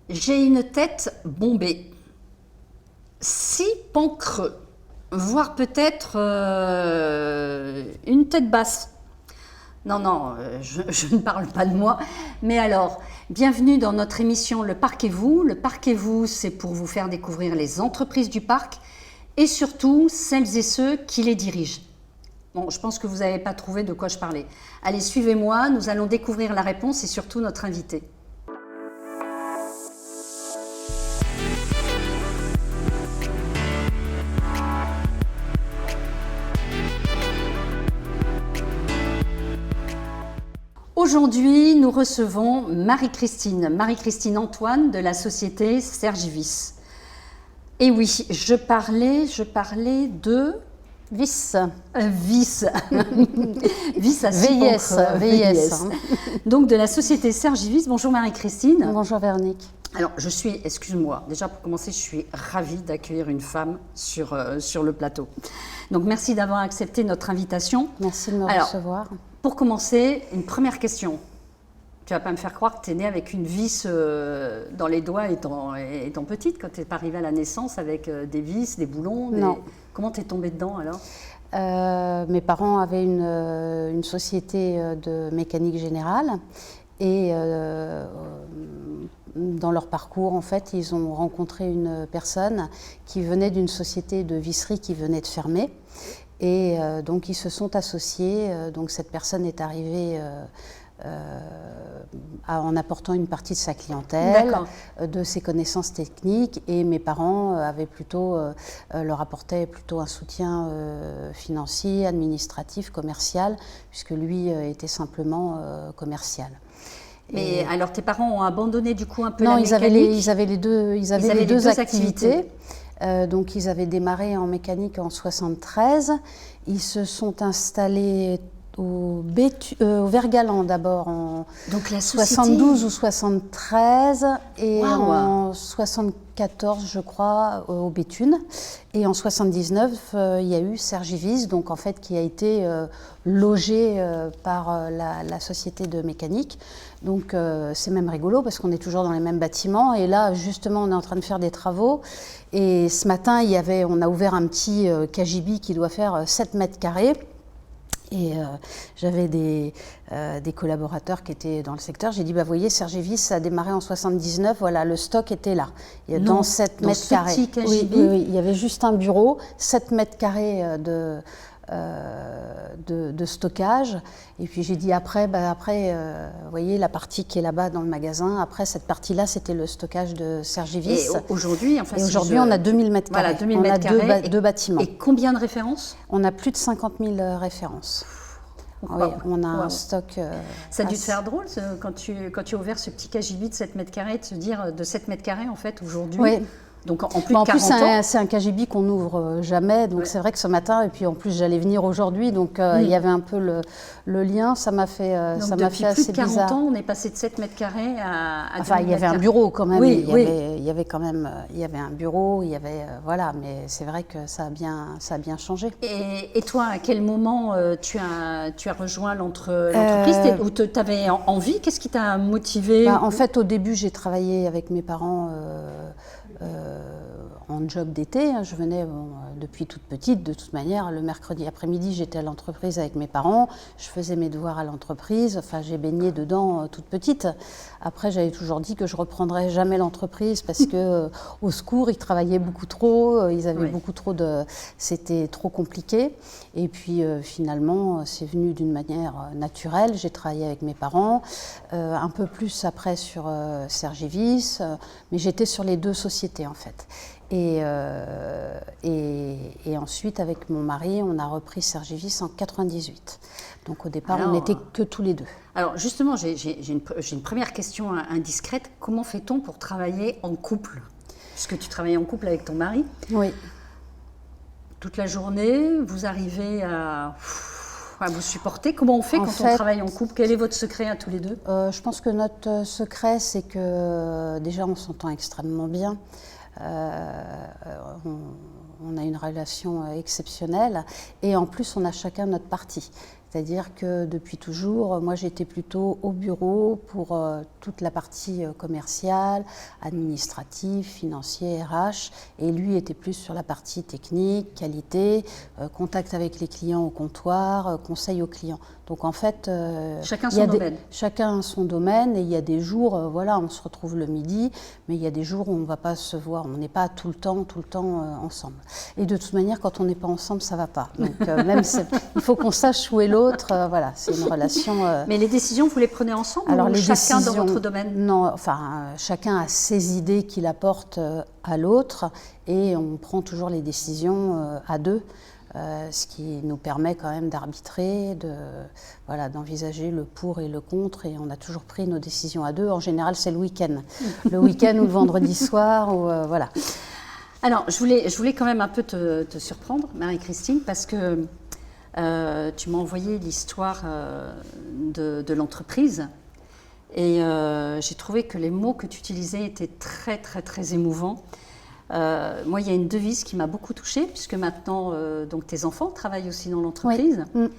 J'ai une tête bombée, 6 pans creux, voire peut-être une tête basse. Non, non, je ne parle pas de moi. Mais alors, bienvenue dans notre émission Le Parc et vous. Le Parc et vous, c'est pour vous faire découvrir les entreprises du parc et surtout celles et ceux qui les dirigent. Bon, je pense que vous n'avez pas trouvé de quoi je parlais. Allez, suivez-moi, nous allons découvrir la réponse et surtout notre invité. Aujourd'hui, nous recevons Marie-Christine Antoine de la société Sergivis. Et oui, je parlais de Vis. Vis. Vis à VIS. VIS. Donc de la société Sergivis. Bonjour Marie-Christine. Bonjour Véronique. Alors excuse-moi, déjà pour commencer, je suis ravie d'accueillir une femme sur le plateau. Donc merci d'avoir accepté notre invitation. Merci de me recevoir. Pour commencer, une première question. Tu vas pas me faire croire que tu es née avec une vis dans les doigts étant petite, quand tu es arrivée à la naissance avec des vis, des boulons. Non. Comment tu es tombée dedans alors? Mes parents avaient une société de mécanique générale et dans leur parcours, en fait, ils ont rencontré une personne qui venait d'une société de visserie qui venait de fermer. Et donc ils se sont associés. Donc cette personne est arrivée en apportant une partie de sa clientèle, de ses connaissances techniques, et mes parents leur apportaient plutôt un soutien financier, administratif, commercial, puisque lui était simplement commercial. Mais alors tes parents ont abandonné du coup un peu la mécanique? Non, ils avaient les deux activités. Donc ils avaient démarré en mécanique en 1973. Ils se sont installés au Vergalan d'abord en 72 ou 73 et en 74 je crois au Béthune. Et en 79 il y a eu Sergivis, donc en fait qui a été logé par la société de mécanique. Donc c'est même rigolo parce qu'on est toujours dans les mêmes bâtiments et là justement on est en train de faire des travaux et ce matin on a ouvert un petit cagibi qui doit faire 7 mètres carrés. Et j'avais des collaborateurs qui étaient dans le secteur. J'ai dit, vous voyez, Sergivis, ça a démarré en 79, voilà, le stock était là. Dans 7 mètres carrés. Oui, il y avait juste un bureau, 7 mètres carrés de stockage. Et puis j'ai dit après, vous voyez la partie qui est là-bas dans le magasin, après cette partie-là, c'était le stockage de Sergivis. Et aujourd'hui, on a 2000 mètres carrés. Voilà, 2000 mètres carrés. Deux bâtiments. Et combien de références? On a plus de 50 000 références. Oui, on a un stock. Ça a dû te faire drôle quand tu as ouvert ce petit cagibi de 7 mètres carrés, de se dire de 7 mètres carrés en fait aujourd'hui. Oui. Donc en plus de 40 ans. C'est un cagibi qu'on n'ouvre jamais, donc c'est vrai que ce matin, et puis en plus j'allais venir aujourd'hui, donc il y avait un peu le lien, ça m'a fait assez bizarre. Depuis plus de 40 ans, on est passé de 7 mètres carrés à enfin, il y avait un bureau quand même, oui, il y avait quand même, il y avait un bureau, il y avait, voilà, mais c'est vrai que ça a bien changé. Et toi, à quel moment tu as rejoint l'entreprise ou tu avais envie? Qu'est-ce qui t'a motivé? En fait, au début, j'ai travaillé avec mes parents en job d'été. Je venais depuis toute petite, de toute manière. Le mercredi après-midi, j'étais à l'entreprise avec mes parents. Je faisais mes devoirs à l'entreprise. Enfin, j'ai baigné dedans toute petite. Après, j'avais toujours dit que je reprendrais jamais l'entreprise parce que, au secours, ils travaillaient beaucoup trop. Ils avaient beaucoup trop de... C'était trop compliqué. Et puis, finalement, c'est venu d'une manière naturelle. J'ai travaillé avec mes parents. Un peu plus après sur Sergivis. Mais j'étais sur les deux sociétés, en fait. Et ensuite, avec mon mari, on a repris Sergivis en 98. Donc au départ, on n'était que tous les deux. Alors justement, j'ai une première question indiscrète. Comment fait-on pour travailler en couple? Puisque tu travailles en couple avec ton mari. Oui. Toute la journée, vous arrivez à vous supporter. Comment on fait quand on travaille en couple? Quel est votre secret à tous les deux? Je pense que notre secret, c'est que déjà, on s'entend extrêmement bien. On a une relation exceptionnelle et en plus on a chacun notre partie. C'est-à-dire que depuis toujours, moi j'étais plutôt au bureau pour toute la partie commerciale, administrative, financière, RH, et lui était plus sur la partie technique, qualité, contact avec les clients au comptoir, conseil aux clients. Donc en fait, chacun son domaine. Chacun son domaine, et il y a des jours, voilà, on se retrouve le midi, mais il y a des jours où on ne va pas se voir, on n'est pas tout le temps ensemble. Et de toute manière, quand on n'est pas ensemble, ça ne va pas. Donc même il faut qu'on sache où est l'autre, voilà, c'est une relation. Mais les décisions, vous les prenez ensemble alors, ou les chacun décisions, dans votre domaine? Non, enfin, chacun a ses idées qu'il apporte à l'autre, et on prend toujours les décisions à deux. Ce qui nous permet quand même d'arbitrer, voilà, d'envisager le pour et le contre, et on a toujours pris nos décisions à deux. En général, c'est le week-end. Le week-end ou le vendredi soir, ou, voilà. Alors, je voulais quand même un peu te surprendre, Marie-Christine, parce que tu m'as envoyé l'histoire de l'entreprise, et j'ai trouvé que les mots que tu utilisais étaient très, très, très émouvants. Moi, il y a une devise qui m'a beaucoup touchée, puisque maintenant, donc tes enfants travaillent aussi dans l'entreprise. Oui.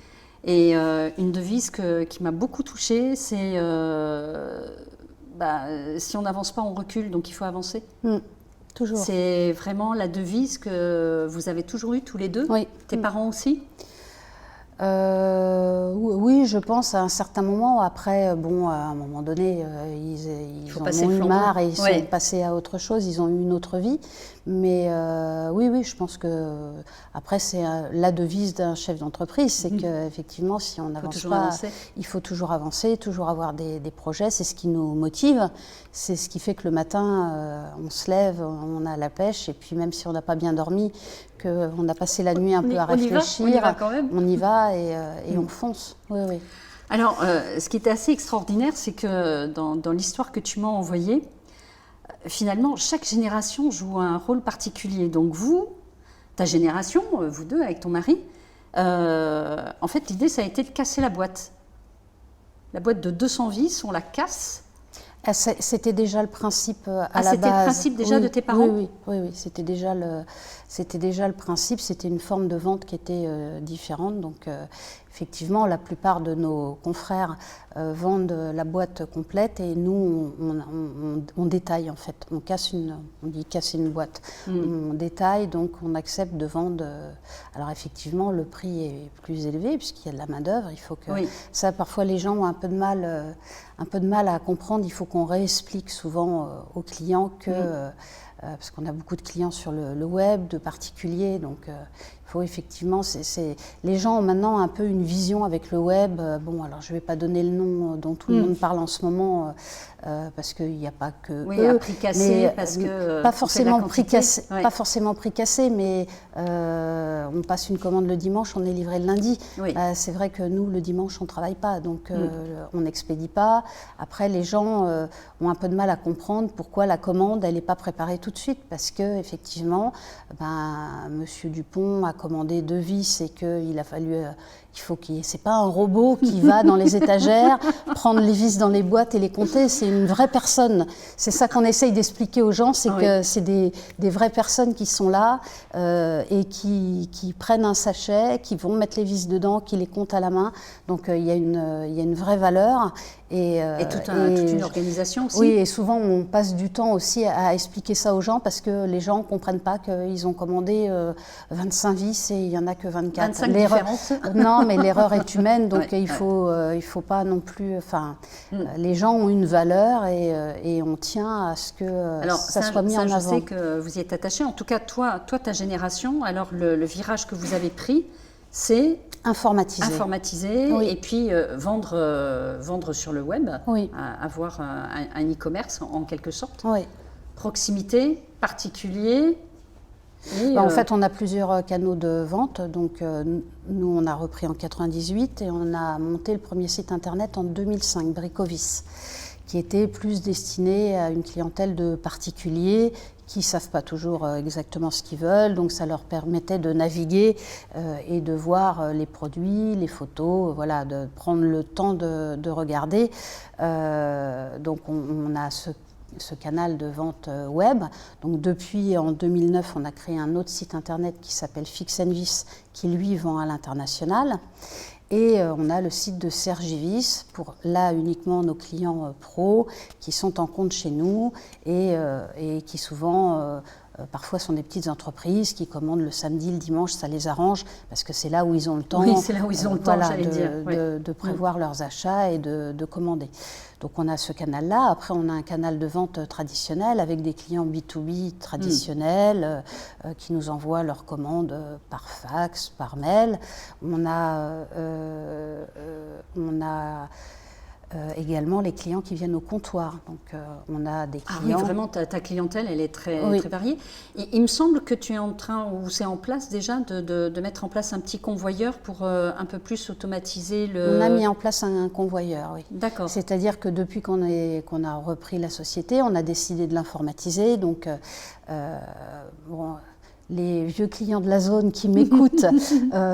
Et une devise qui m'a beaucoup touchée, c'est si on n'avance pas, on recule, donc il faut avancer. Toujours. C'est vraiment la devise que vous avez toujours eue tous les deux. Oui. Tes parents aussi? Oui, je pense à un certain moment. Après, bon, à un moment donné, ils en ont eu marre et ils sont passés à autre chose. Ils ont eu une autre vie. Mais oui, je pense que après, c'est la devise d'un chef d'entreprise, c'est qu'effectivement, si on n'avance pas, il faut toujours avancer, toujours avoir des projets. C'est ce qui nous motive. C'est ce qui fait que le matin, on se lève, on a la pêche, et puis même si on n'a pas bien dormi, qu'on a passé la nuit un peu à réfléchir, on y va et on fonce. Oui. Alors, ce qui était assez extraordinaire, c'est que dans l'histoire que tu m'as envoyée, finalement, chaque génération joue un rôle particulier. Donc vous, ta génération, vous deux avec ton mari, en fait, l'idée, ça a été de casser la boîte. La boîte de 200 vis, on la casse. C'était déjà le principe à la base. C'était le principe déjà de tes parents? Oui, c'était déjà le principe. C'était une forme de vente qui était différente. Donc, effectivement, la plupart de nos confrères vendent la boîte complète, et nous, on détaille en fait. On dit casser une boîte. On détaille, donc on accepte de vendre. Alors, effectivement, le prix est plus élevé puisqu'il y a de la main-d'œuvre. Il faut que ça, parfois, les gens ont un peu de mal à comprendre. Il faut qu'on réexplique souvent aux clients que, parce qu'on a beaucoup de clients sur le web, de particuliers, donc il faut effectivement, les gens ont maintenant un peu une vision avec le web. Bon, alors je ne vais pas donner le nom dont tout le monde parle en ce moment, parce qu'il n'y a pas que eux. À prix cassé, parce que pas forcément prix cassé, pas forcément prix cassé, mais on passe une commande le dimanche, on est livré le lundi. C'est vrai que nous, le dimanche, on ne travaille pas, donc on n'expédie pas. Après, les gens ont un peu de mal à comprendre pourquoi la commande, elle n'est pas préparée tout de suite, parce que effectivement, Monsieur Dupont a commandé 2 vis et qu'il a fallu, c'est pas un robot qui va dans les étagères prendre les vis dans les boîtes et les compter. C'est une vraie personne. C'est ça qu'on essaye d'expliquer aux gens, c'est que c'est des vraies personnes qui sont là et qui prennent un sachet, qui vont mettre les vis dedans, qui les comptent à la main. Donc il y a une vraie valeur. Et toute une organisation aussi. Oui, et souvent on passe du temps aussi à expliquer ça aux gens, parce que les gens ne comprennent pas qu'ils ont commandé 25 vis et il n'y en a que 24. 25 différences. Non, mais l'erreur est humaine, donc il faut pas non plus... les gens ont une valeur et on tient à ce que ça soit mis en avant. Je sais que vous y êtes attaché. En tout cas, toi ta génération, alors le virage que vous avez pris, c'est... Informatiser et puis vendre sur le web, avoir un e-commerce en quelque sorte. Proximité, particulier. En fait, on a plusieurs canaux de vente. Donc, nous, on a repris en 98 et on a monté le premier site internet en 2005, Bricovis, qui était plus destiné à une clientèle de particuliers qui ne savent pas toujours exactement ce qu'ils veulent, donc ça leur permettait de naviguer et de voir les produits, les photos, voilà, de prendre le temps de regarder. Donc on a ce canal de vente web. Donc depuis en 2009, on a créé un autre site internet qui s'appelle Fix & Vis, qui lui vend à l'international. Et on a le site de Sergivis pour là uniquement nos clients pros qui sont en compte chez nous et qui souvent parfois sont des petites entreprises qui commandent le samedi, le dimanche, ça les arrange parce que c'est là où ils ont le temps, oui, c'est là où ils ont le temps, j'allais dire. De prévoir leurs achats et de commander. Donc on a ce canal-là. Après, on a un canal de vente traditionnel avec des clients B2B traditionnels qui nous envoient leurs commandes par fax, par mail. On a également les clients qui viennent au comptoir. Donc on a des clients... Ah oui, vraiment, ta clientèle, elle est très variée. Et il me semble que tu es en train, ou c'est en place déjà, de mettre en place un petit convoyeur pour un peu plus automatiser le... On a mis en place un convoyeur, oui. D'accord. C'est-à-dire que depuis qu'on a repris la société, on a décidé de l'informatiser. Donc, les vieux clients de la zone qui m'écoutent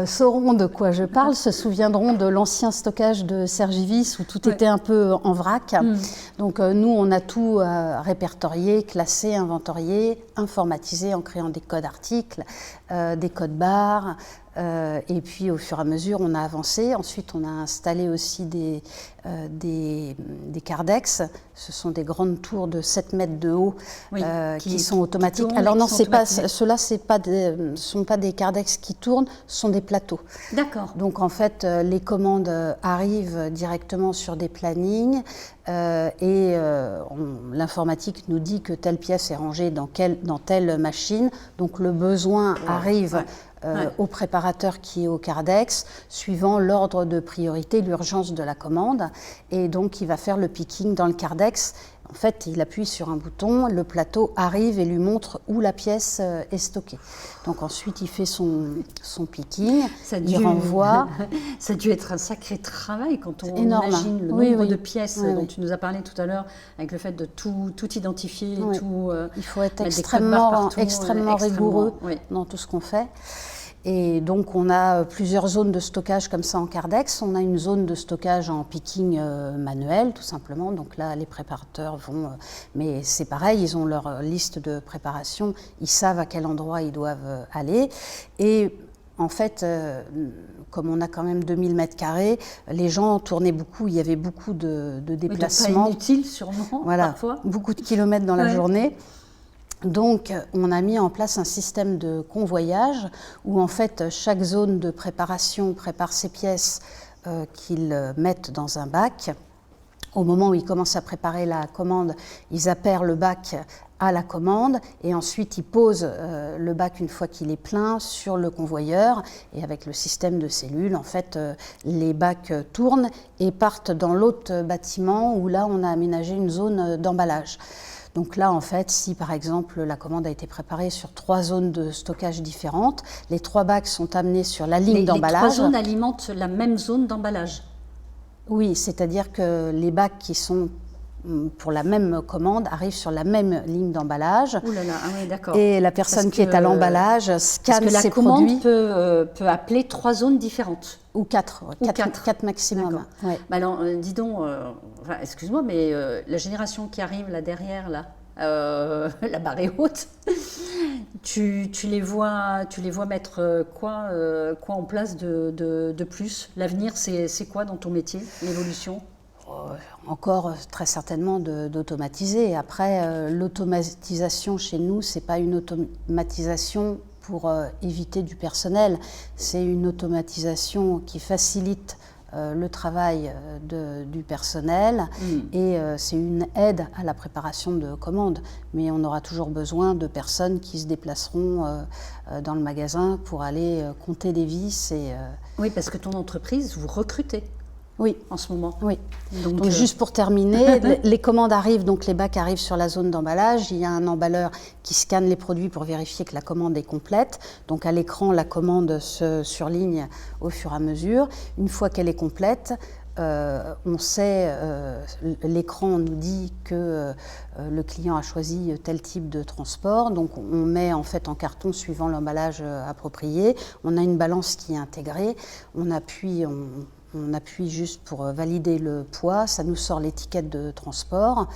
sauront de quoi je parle, se souviendront de l'ancien stockage de Sergivis où tout était un peu en vrac. Donc nous, on a tout répertorié, classé, inventorié, informatisé en créant des codes articles, des codes barres. Et puis au fur et à mesure, on a avancé. Ensuite, on a installé aussi des Cardex. Ce sont des grandes tours de 7 mètres de haut qui sont automatiques. Alors non, ceux-là, ne sont pas des Cardex qui tournent, ce sont des plateaux. D'accord. Donc en fait, les commandes arrivent directement sur des plannings l'informatique nous dit que telle pièce est rangée dans telle machine. Donc le besoin arrive au préparateur qui est au Cardex, suivant l'ordre de priorité, l'urgence de la commande. Et donc, il va faire le picking dans le Cardex. En fait, il appuie sur un bouton, le plateau arrive et lui montre où la pièce est stockée. Donc ensuite, il fait son picking, il renvoie. Ça a dû être un sacré travail quand on énorme. Imagine le nombre de pièces dont tu nous as parlé tout à l'heure, avec le fait de tout identifier, tout. Il faut être extrêmement rigoureux dans tout ce qu'on fait. Et donc, on a plusieurs zones de stockage comme ça en Cardex. On a une zone de stockage en picking manuel, tout simplement. Donc là, les préparateurs vont... mais c'est pareil, ils ont leur liste de préparation. Ils savent à quel endroit ils doivent aller. Et en fait, comme on a quand même 2000 mètres carrés, les gens tournaient beaucoup. Il y avait beaucoup de déplacements. Pas inutile, sûrement, parfois. Beaucoup de kilomètres dans la journée. Donc, on a mis en place un système de convoyage où, en fait, chaque zone de préparation prépare ses pièces qu'ils mettent dans un bac. Au moment où ils commencent à préparer la commande, ils appairent le bac à la commande et ensuite ils posent le bac une fois qu'il est plein sur le convoyeur et avec le système de cellules, en fait, les bacs tournent et partent dans l'autre bâtiment où là, on a aménagé une zone d'emballage. Donc là, en fait, si par exemple la commande a été préparée sur 3 zones de stockage différentes, les 3 bacs sont amenés sur la ligne d'emballage. Les 3 zones alimentent la même zone d'emballage. Oui, c'est-à-dire que les bacs qui sont pour la même commande arrivent sur la même ligne d'emballage. Ouh là là, oui, d'accord. Et la personne qui est à l'emballage scanne ses produits. Parce que la commande peut appeler 3 zones différentes. Ou 4 maximum. Ouais. Bah alors, dis donc, excuse-moi, mais la génération qui arrive là derrière, là, la barre est haute. tu les vois mettre quoi en place de plus? L'avenir, c'est quoi dans ton métier, l'évolution? Encore très certainement d'automatiser. Après, l'automatisation chez nous, c'est pas une automatisation pour éviter du personnel, c'est une automatisation qui facilite le travail du personnel et c'est une aide à la préparation de commandes. Mais on aura toujours besoin de personnes qui se déplaceront dans le magasin pour aller compter des vis. Oui, parce que ton entreprise, vous recrutez. Oui. En ce moment. Oui. Donc juste pour terminer, les commandes arrivent, donc les bacs arrivent sur la zone d'emballage. Il y a un emballeur qui scanne les produits pour vérifier que la commande est complète. Donc à l'écran, la commande se surligne au fur et à mesure. Une fois qu'elle est complète, on sait, l'écran nous dit que le client a choisi tel type de transport. Donc on met en fait en carton suivant l'emballage approprié. On a une balance qui est intégrée. On appuie juste pour valider le poids, ça nous sort l'étiquette de transport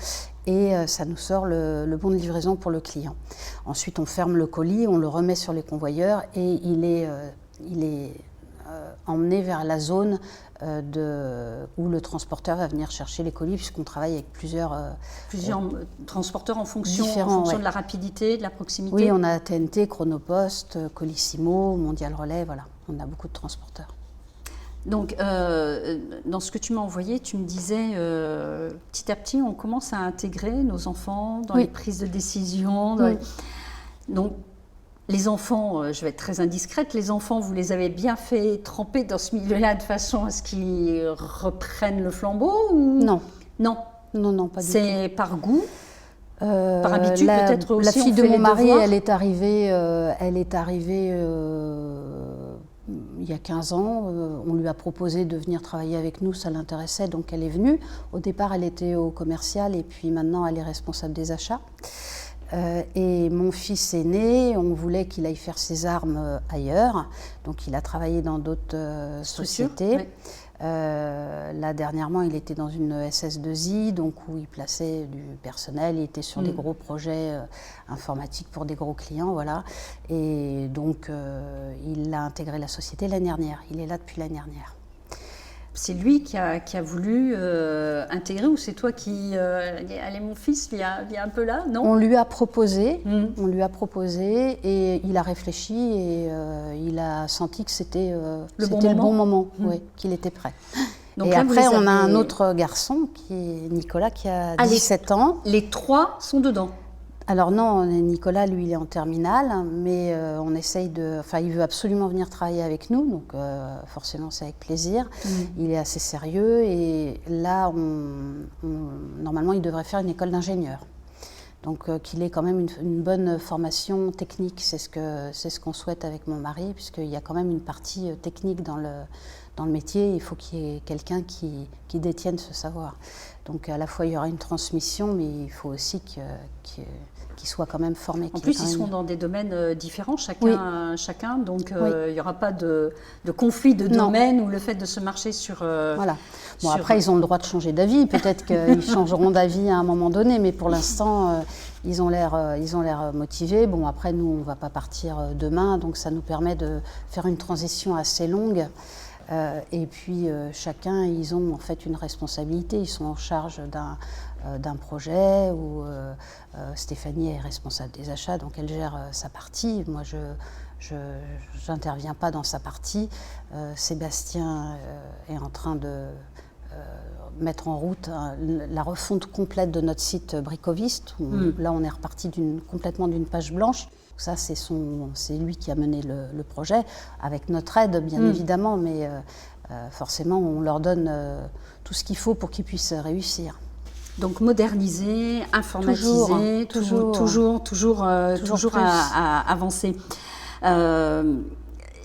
et ça nous sort le bon de livraison pour le client. Ensuite, on ferme le colis, on le remet sur les convoyeurs et il est emmener vers la zone où le transporteur va venir chercher les colis, puisqu'on travaille avec plusieurs transporteurs en fonction de la rapidité, de la proximité. Oui, on a TNT, Chronopost, Colissimo, Mondial Relais, voilà, on a beaucoup de transporteurs. Donc, dans ce que tu m'as envoyé, tu me disais, petit à petit, on commence à intégrer nos enfants dans les prises de décision. Donc, les enfants, je vais être très indiscrète, les enfants, vous les avez bien fait tremper dans ce milieu-là de façon à ce qu'ils reprennent le flambeau ou... Non. Non. Non, pas du tout. C'est par goût, par habitude peut-être aussi. La fille de mon mari, elle est arrivée il y a 15 ans. On lui a proposé de venir travailler avec nous, ça l'intéressait, donc elle est venue. Au départ, elle était au commercial et puis maintenant, elle est responsable des achats. Et mon fils aîné, on voulait qu'il aille faire ses armes ailleurs, donc il a travaillé dans d'autres sociétés. Oui. Là, dernièrement, il était dans une SS2I, donc où il plaçait du personnel, il était sur des gros projets informatiques pour des gros clients, voilà. Et donc, il a intégré la société l'année dernière, il est là depuis l'année dernière. C'est lui qui a voulu intégrer ou c'est toi qui dit allez mon fils viens un peu là, non? On lui a proposé, et il a réfléchi et il a senti que c'était le bon moment, qu'il était prêt. Donc et là, après on a un autre garçon qui est Nicolas qui a 17 ans. Les trois sont dedans? Alors non, Nicolas, lui, il est en terminale, mais on essaye il veut absolument venir travailler avec nous, donc forcément c'est avec plaisir. Il est assez sérieux et là, normalement, il devrait faire une école d'ingénieur. Donc qu'il ait quand même une bonne formation technique, c'est ce qu'on souhaite avec mon mari, puisqu'il y a quand même une partie technique dans le métier, il faut qu'il y ait quelqu'un qui détienne ce savoir. Donc à la fois il y aura une transmission, mais il faut aussi qu'il soit quand même formé. En plus, ils seront dans des domaines différents, chacun, donc il n'y aura pas de conflit de domaine ou le fait de se marcher sur... Voilà. Bon, après, ils ont le droit de changer d'avis, peut-être qu'ils changeront d'avis à un moment donné, mais pour l'instant, ils ont l'air motivés. Bon, après, nous, on ne va pas partir demain, donc ça nous permet de faire une transition assez longue. Et puis chacun, ils ont en fait une responsabilité, ils sont en charge d'un projet où Stéphanie est responsable des achats, donc elle gère sa partie. Moi, je n'interviens pas dans sa partie. Sébastien est en train de mettre en route la refonte complète de notre site Bricoviste. Là, on est reparti complètement d'une page blanche. Ça, c'est lui qui a mené le projet, avec notre aide, bien évidemment, mais forcément, on leur donne tout ce qu'il faut pour qu'ils puissent réussir. Donc moderniser, informatiser, toujours à avancer.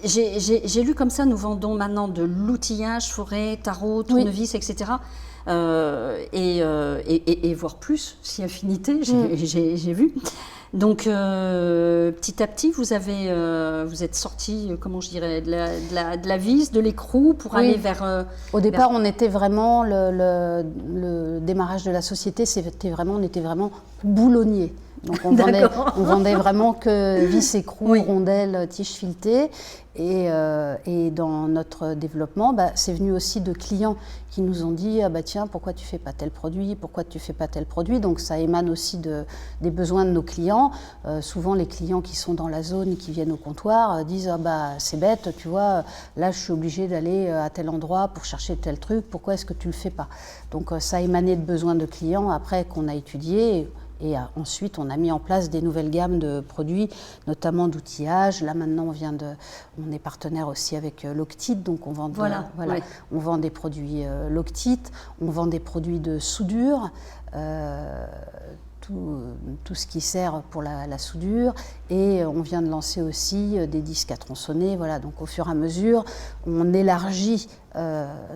J'ai lu comme ça, nous vendons maintenant de l'outillage, forêt, tarot, tournevis, etc. Et voire plus, si affinité, j'ai vu. Donc, petit à petit, vous êtes sorti, comment je dirais, de la vis, de l'écrou pour aller vers... Au départ, on était vraiment, le démarrage de la société, on était vraiment boulonnier. Donc on vendait vraiment que vis, écrou, rondelles, tiges filetées. Et dans notre développement, c'est venu aussi de clients qui nous ont dit tiens, pourquoi tu ne fais pas tel produit, pourquoi tu ne fais pas tel produit. Donc ça émane aussi des besoins de nos clients. Souvent les clients qui sont dans la zone et qui viennent au comptoir disent c'est bête, tu vois, là je suis obligée d'aller à tel endroit pour chercher tel truc, pourquoi est-ce que tu ne le fais pas? Donc ça a émané de besoins de clients après qu'on a étudié. Et ensuite, on a mis en place des nouvelles gammes de produits, notamment d'outillage. Là, maintenant, on est partenaire aussi avec Loctite, donc on vend, on vend des produits Loctite, on vend des produits de soudure, tout ce qui sert pour la soudure. Et on vient de lancer aussi des disques à tronçonner. Voilà, donc au fur et à mesure, on élargit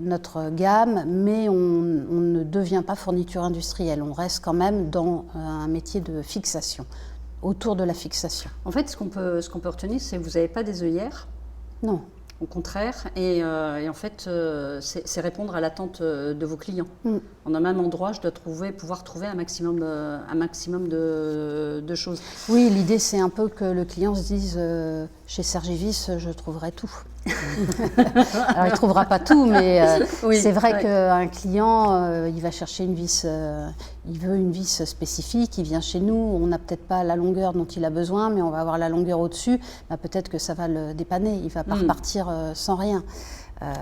notre gamme, mais on ne devient pas fourniture industrielle. On reste quand même dans un métier de fixation, autour de la fixation. En fait, ce qu'on peut retenir, c'est que vous n'avez pas des œillères. Non. Au contraire, et en fait, c'est répondre à l'attente de vos clients. En un même endroit, je dois pouvoir trouver un maximum de choses. Oui, l'idée, c'est un peu que le client se dise chez Cergivis, je trouverai tout. Alors, il ne trouvera pas tout, mais Oui, c'est vrai ouais. qu'un client, il va chercher une vis, il veut une vis spécifique, il vient chez nous, on n'a peut-être pas la longueur dont il a besoin, mais on va avoir la longueur au-dessus, bah, peut-être que ça va le dépanner, il ne va pas repartir sans rien.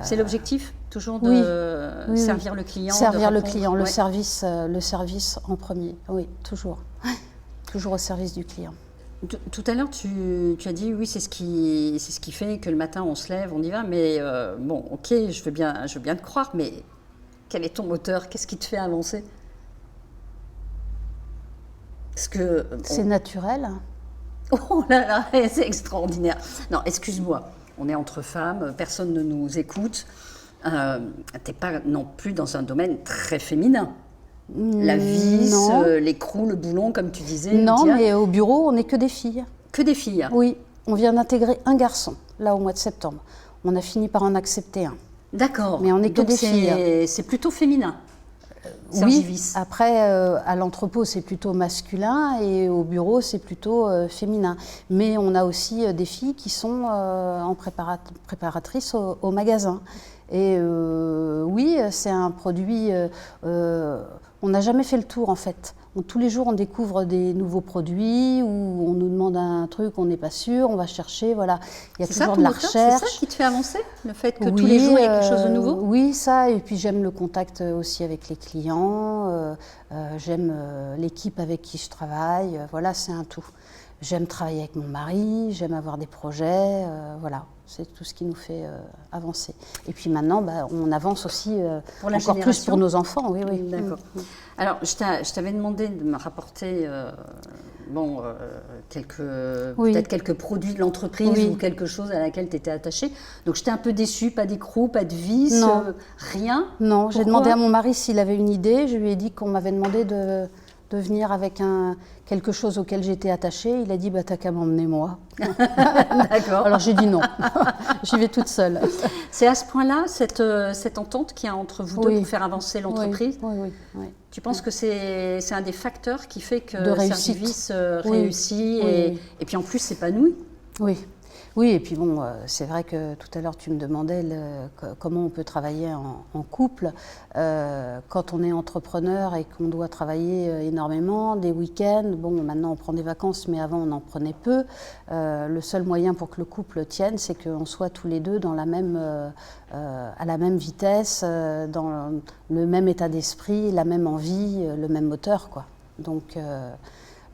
C'est l'objectif, toujours de servir le client. Servir de le répondre, client, ouais. le service en premier, oui, toujours. Toujours au service du client. Tout à l'heure, tu as dit oui, c'est ce qui fait que le matin on se lève, on y va. Mais bon, ok, je veux bien te croire, mais quel est ton moteur? Qu'est-ce qui te fait avancer? Parce que C'est naturel. oh là là, c'est extraordinaire. Non, excuse-moi, on est entre femmes, personne ne nous écoute. T'es pas non plus dans un domaine très féminin. La vis, l'écrou, le boulon, comme tu disais. Non, Lydia. mais au bureau, on n'est que des filles. Que des filles. Oui, on vient d'intégrer un garçon, là, au mois de septembre. On a fini par en accepter un. D'accord. Mais on n'est que Donc des filles. C'est plutôt féminin. Oui, Service. après, à l'entrepôt, c'est plutôt masculin et au bureau, c'est plutôt féminin. Mais on a aussi des filles qui sont en préparatrices au magasin. Et oui, c'est un produit... on n'a jamais fait le tour, en fait. Tous les jours, on découvre des nouveaux produits ou on nous demande un truc, on n'est pas sûr, on va chercher, voilà. Il y a toujours de la recherche. C'est ça qui te fait avancer? Le fait que tous les jours, il y a quelque chose de nouveau? Oui, ça. Et puis, j'aime le contact aussi avec les clients. J'aime l'équipe avec qui je travaille. Voilà, c'est un tout. J'aime travailler avec mon mari, j'aime avoir des projets, voilà, c'est tout ce qui nous fait avancer. Et puis maintenant, bah, on avance aussi pour la encore plus pour nos enfants, oui, oui. D'accord. Alors, je t'avais demandé de me rapporter peut-être quelques produits de l'entreprise ou quelque chose à laquelle tu étais attachée. Donc, j'étais un peu déçue, pas d'écrou, pas de vis, rien. Non, j'ai demandé à mon mari s'il avait une idée, je lui ai dit qu'on m'avait demandé de venir avec quelque chose auquel j'étais attachée. Il a dit, bah, t'as qu'à m'emmener moi. D'accord. Alors j'ai dit non, j'y vais toute seule. C'est à ce point-là, cette entente qu'il y a entre vous deux pour faire avancer l'entreprise? Oui. Tu penses que c'est un des facteurs qui fait que Service réussit et puis en plus s'épanouit? Oui, et puis bon, c'est vrai que tout à l'heure tu me demandais comment on peut travailler en couple. Quand on est entrepreneur et qu'on doit travailler énormément, des week-ends, bon maintenant on prend des vacances, mais avant on en prenait peu. Le seul moyen pour que le couple tienne, c'est qu'on soit tous les deux dans à la même vitesse, dans le même état d'esprit, la même envie, le même moteur, quoi. Donc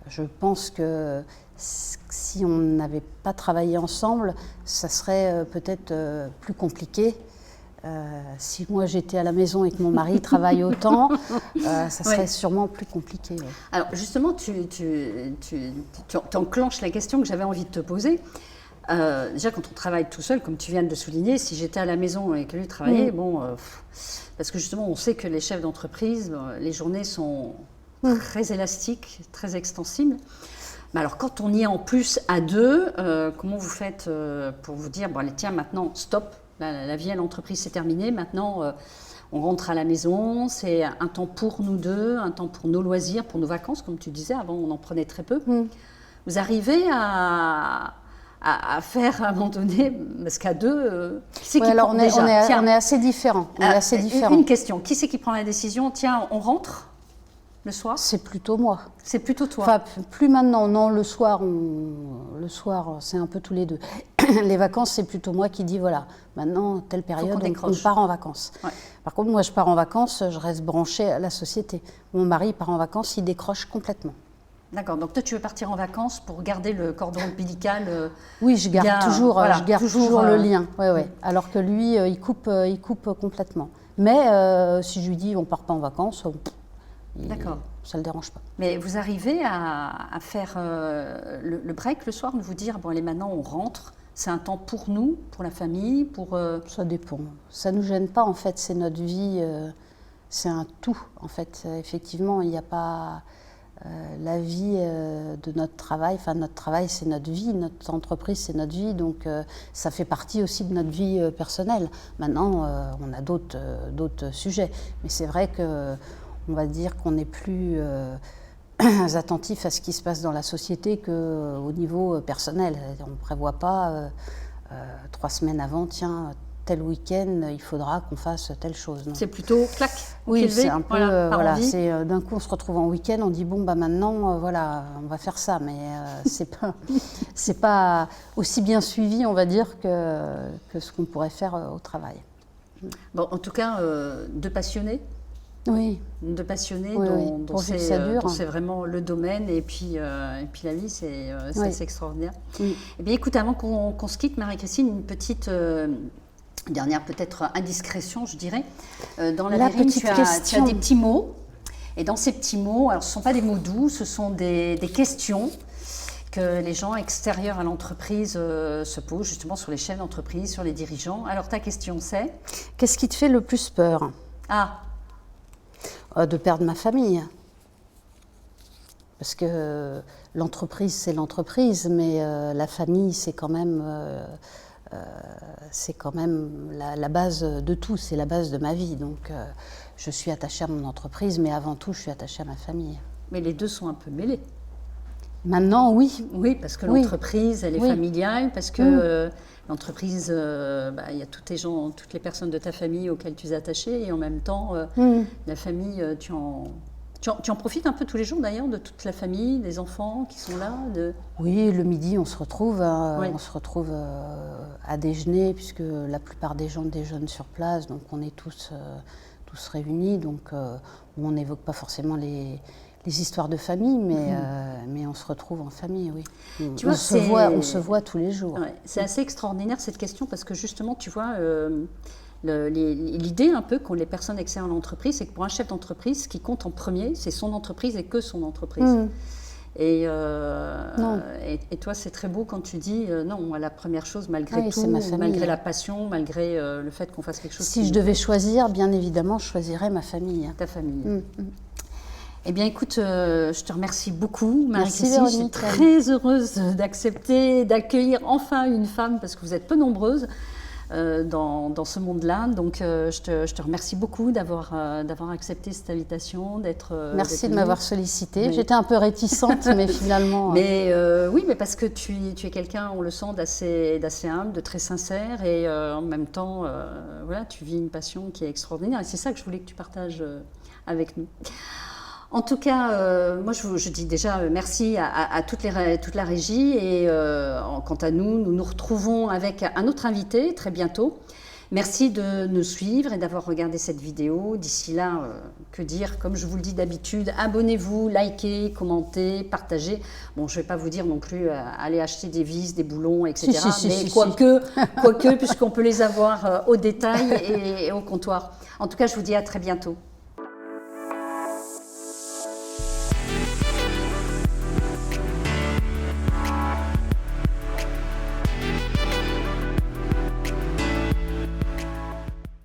je pense que si on n'avait pas travaillé ensemble, ça serait peut-être plus compliqué. Si moi j'étais à la maison et que mon mari travaille autant, ça serait sûrement plus compliqué. Ouais. Alors justement, tu enclenches la question que j'avais envie de te poser. Déjà quand on travaille tout seul, comme tu viens de le souligner, si j'étais à la maison et que lui travaillait, parce que justement on sait que les chefs d'entreprise, les journées sont très élastiques, très extensibles. Mais alors quand on y est en plus à deux, comment vous faites pour vous dire, bon allez tiens maintenant stop, la vie à l'entreprise c'est terminé, maintenant on rentre à la maison, c'est un temps pour nous deux, un temps pour nos loisirs, pour nos vacances, comme tu disais, avant on en prenait très peu. Vous arrivez à faire à un moment donné, parce qu'à deux, qui c'est qui prend déjà? On est assez différents. Une question, qui c'est qui prend la décision? Tiens, on rentre le soir? C'est plutôt moi. C'est plutôt toi? Enfin, plus maintenant, non, le soir, c'est un peu tous les deux. Les vacances, c'est plutôt moi qui dis, voilà, maintenant, telle période, on part en vacances. Ouais. Par contre, moi, je pars en vacances, je reste branchée à la société. Mon mari part en vacances, il décroche complètement. D'accord, donc toi, tu veux partir en vacances pour garder le cordon ombilical Oui, je garde toujours le lien. Ouais. Alors que lui, il coupe complètement. Mais si je lui dis, on part pas en vacances... D'accord. Ça ne le dérange pas. Mais vous arrivez à faire le break le soir, de vous dire, bon allez maintenant on rentre, c'est un temps pour nous, pour la famille, pour... Ça dépend. Ça ne nous gêne pas en fait, c'est notre vie, c'est un tout en fait. Effectivement, il n'y a pas la vie de notre travail, enfin notre travail c'est notre vie, notre entreprise c'est notre vie, donc ça fait partie aussi de notre vie personnelle. Maintenant, on a d'autres sujets, mais c'est vrai que on va dire qu'on est plus attentif à ce qui se passe dans la société qu'au niveau personnel. On ne prévoit pas 3 semaines avant, tiens, tel week-end, il faudra qu'on fasse telle chose. C'est plutôt clac. Oui, c'est un peu, c'est d'un coup on se retrouve en week-end, on dit bon bah maintenant, voilà, on va faire ça, mais c'est pas aussi bien suivi, on va dire, que ce qu'on pourrait faire au travail. Bon, en tout cas, de passionnés. Oui. De passionnés dont c'est vraiment le domaine et puis la vie, c'est assez extraordinaire. Oui. Eh bien, écoute, avant qu'on se quitte, Marie-Christine, une petite dernière peut-être indiscrétion, je dirais. Dans la verrine, tu as des petits mots. Et dans ces petits mots, alors ce ne sont pas des mots doux, ce sont des questions que les gens extérieurs à l'entreprise se posent, justement sur les chefs d'entreprise, sur les dirigeants. Alors ta question c'est ? Qu'est-ce qui te fait le plus peur ? De perdre ma famille. Parce que l'entreprise, c'est l'entreprise, mais la famille, c'est quand même la base de tout, c'est la base de ma vie. Donc je suis attachée à mon entreprise, mais avant tout, je suis attachée à ma famille. Mais les deux sont un peu mêlés. Maintenant, oui. Oui, parce que l'entreprise, elle est familiale, parce que l'entreprise, y a toutes les personnes de ta famille auxquelles tu es attachée, et en même temps, la famille, tu en profites un peu tous les jours d'ailleurs, de toute la famille, des enfants qui sont là Oui, le midi, on se retrouve, à déjeuner, puisque la plupart des gens déjeunent sur place, donc on est tous réunis, donc on n'évoque pas forcément les histoires de famille, mais on se retrouve en famille, oui. On se voit tous les jours. Ouais, c'est assez extraordinaire cette question, parce que justement, tu vois, l'idée un peu qu'ont les personnes externes à l'entreprise, c'est que pour un chef d'entreprise, ce qui compte en premier, c'est son entreprise et que son entreprise. Et toi, c'est très beau quand tu dis non, la première chose, malgré tout, malgré la passion, malgré le fait qu'on fasse quelque chose. Si je devais choisir, bien évidemment, je choisirais ma famille. Ta famille. Eh bien, écoute, je te remercie beaucoup, Marie-Christine. Je suis très heureuse d'accueillir enfin une femme, parce que vous êtes peu nombreuses dans ce monde-là. Donc, je te remercie beaucoup d'avoir accepté cette invitation, Merci de m'avoir sollicitée. J'étais un peu réticente, mais finalement... Oui, mais parce que tu es quelqu'un, on le sent, d'assez humble, de très sincère, et en même temps, tu vis une passion qui est extraordinaire. Et c'est ça que je voulais que tu partages avec nous. En tout cas, moi je dis déjà merci à toute la régie, et quant à nous nous retrouvons avec un autre invité très bientôt. Merci de nous suivre et d'avoir regardé cette vidéo. D'ici là, que dire, comme je vous le dis d'habitude, abonnez-vous, likez, commentez, partagez. Bon, je ne vais pas vous dire non plus aller acheter des vis, des boulons, etc. Mais quoique, puisqu'on peut les avoir au détail et au comptoir. En tout cas, je vous dis à très bientôt.